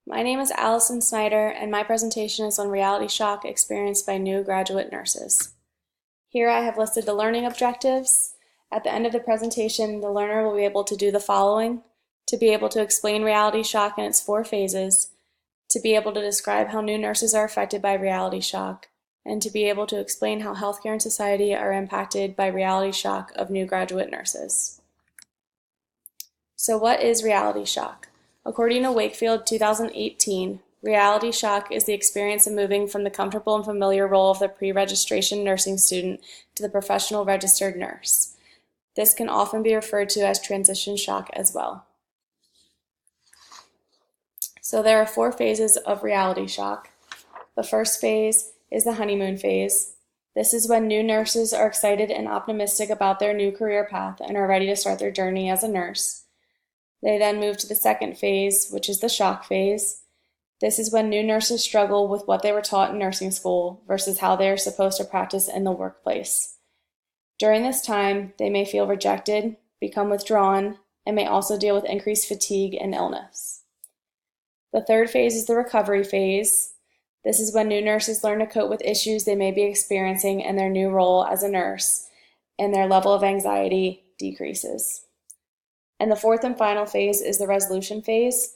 My name is Allison Snyder, and my presentation is on reality shock experienced by new graduate nurses. Here I have listed the learning objectives. At the end of the presentation, the learner will be able to do the following: to be able to explain reality shock in its 4 phases, to be able to describe how new nurses are affected by reality shock, and to be able to explain how healthcare and society are impacted by reality shock of new graduate nurses. So what is reality shock? According to Wakefield 2018, reality shock is the experience of moving from the comfortable and familiar role of the pre-registration nursing student to the professional registered nurse. This can often be referred to as transition shock as well. So there are 4 phases of reality shock. The first phase is the honeymoon phase. This is when new nurses are excited and optimistic about their new career path and are ready to start their journey as a nurse. They then move to the second phase, which is the shock phase. This is when new nurses struggle with what they were taught in nursing school versus how they are supposed to practice in the workplace. During this time, they may feel rejected, become withdrawn, and may also deal with increased fatigue and illness. The third phase is the recovery phase. This is when new nurses learn to cope with issues they may be experiencing in their new role as a nurse, and their level of anxiety decreases. And the fourth and final phase is the resolution phase.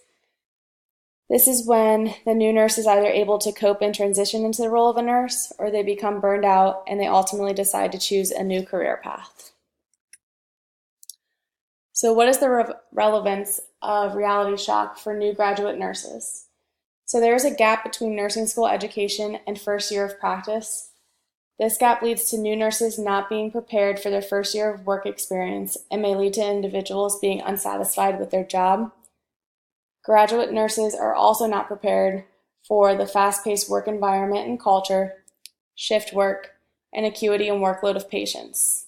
This is when the new nurse is either able to cope and transition into the role of a nurse, or they become burned out and they ultimately decide to choose a new career path. So what is the relevance of reality shock for new graduate nurses? So there is a gap between nursing school education and first year of practice. This gap leads to new nurses not being prepared for their first year of work experience and may lead to individuals being unsatisfied with their job. Graduate nurses are also not prepared for the fast-paced work environment and culture, shift work, and acuity and workload of patients.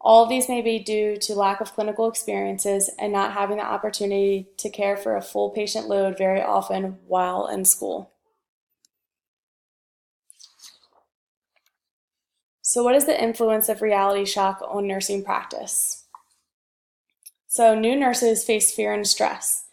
All of these may be due to lack of clinical experiences and not having the opportunity to care for a full patient load very often while in school. So what is the influence of reality shock on nursing practice? So new nurses face fear and stress.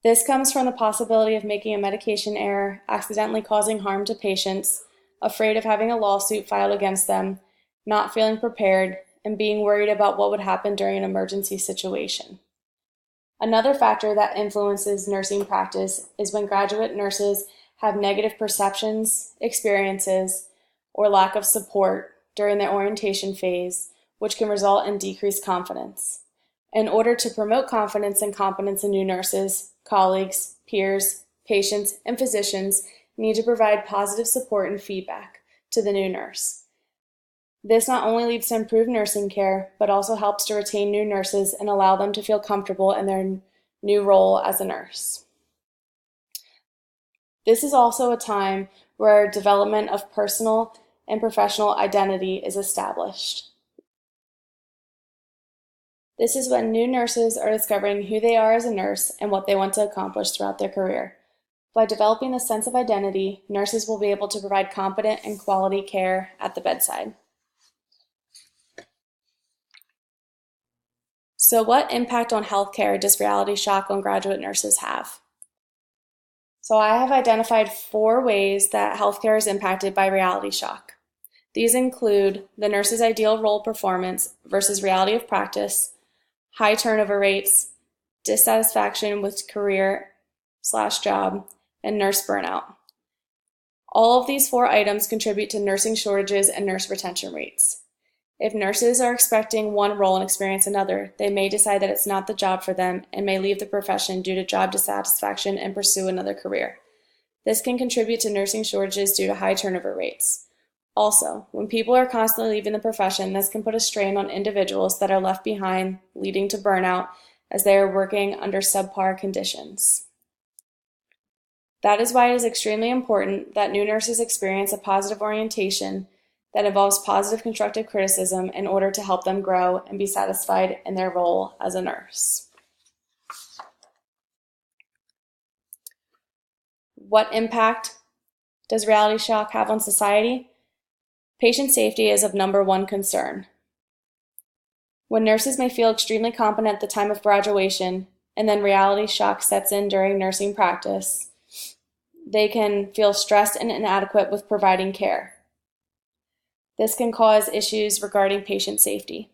This comes from the possibility of making a medication error, accidentally causing harm to patients, afraid of having a lawsuit filed against them, not feeling prepared, and being worried about what would happen during an emergency situation. Another factor that influences nursing practice is when graduate nurses have negative perceptions, experiences, or lack of support during the orientation phase, which can result in decreased confidence. In order to promote confidence and competence in new nurses, colleagues, peers, patients, and physicians need to provide positive support and feedback to the new nurse. This not only leads to improved nursing care, but also helps to retain new nurses and allow them to feel comfortable in their new role as a nurse. This is also a time where development of personal and professional identity is established. This is when new nurses are discovering who they are as a nurse and what they want to accomplish throughout their career. By developing a sense of identity, nurses will be able to provide competent and quality care at the bedside. So what impact on healthcare does reality shock on graduate nurses have? So I have identified 4 ways that healthcare is impacted by reality shock. These include the nurse's ideal role performance versus reality of practice, high turnover rates, dissatisfaction with career/job, and nurse burnout. All of these 4 items contribute to nursing shortages and nurse retention rates. If nurses are expecting one role and experience another, they may decide that it's not the job for them and may leave the profession due to job dissatisfaction and pursue another career. This can contribute to nursing shortages due to high turnover rates. Also, when people are constantly leaving the profession, this can put a strain on individuals that are left behind, leading to burnout as they are working under subpar conditions. That is why it is extremely important that new nurses experience a positive orientation that involves positive constructive criticism in order to help them grow and be satisfied in their role as a nurse. What impact does reality shock have on society? Patient safety is of number 1 concern. When nurses may feel extremely competent at the time of graduation, and then reality shock sets in during nursing practice, they can feel stressed and inadequate with providing care. This can cause issues regarding patient safety.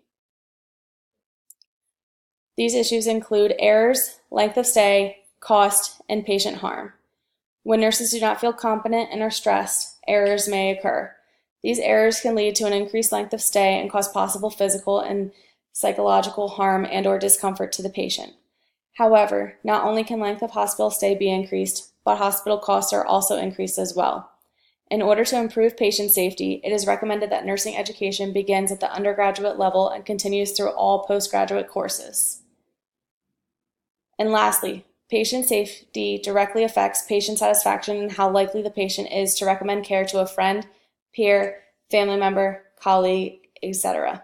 These issues include errors, length of stay, cost, and patient harm. When nurses do not feel competent and are stressed, errors may occur. These errors can lead to an increased length of stay and cause possible physical and psychological harm and/or discomfort to the patient. However, not only can length of hospital stay be increased, but hospital costs are also increased as well. In order to improve patient safety, it is recommended that nursing education begins at the undergraduate level and continues through all postgraduate courses. And lastly, patient safety directly affects patient satisfaction and how likely the patient is to recommend care to a friend, peer, family member, colleague, etc.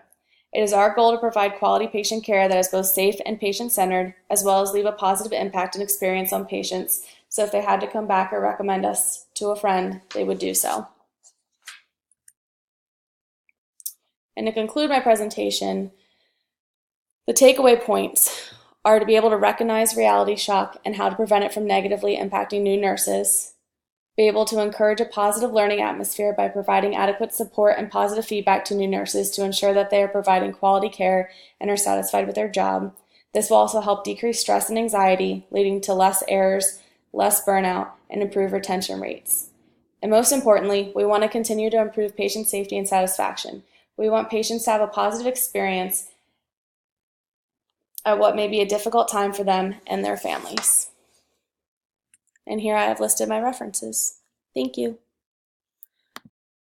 It is our goal to provide quality patient care that is both safe and patient-centered, as well as leave a positive impact and experience on patients, so if they had to come back or recommend us to a friend, they would do so. And to conclude my presentation, the takeaway points are to be able to recognize reality shock and how to prevent it from negatively impacting new nurses, be able to encourage a positive learning atmosphere by providing adequate support and positive feedback to new nurses to ensure that they are providing quality care and are satisfied with their job. This will also help decrease stress and anxiety, leading to less errors, less burnout, and improve retention rates. And most importantly, we want to continue to improve patient safety and satisfaction. We want patients to have a positive experience at what may be a difficult time for them and their families. And here I have listed my references. Thank you.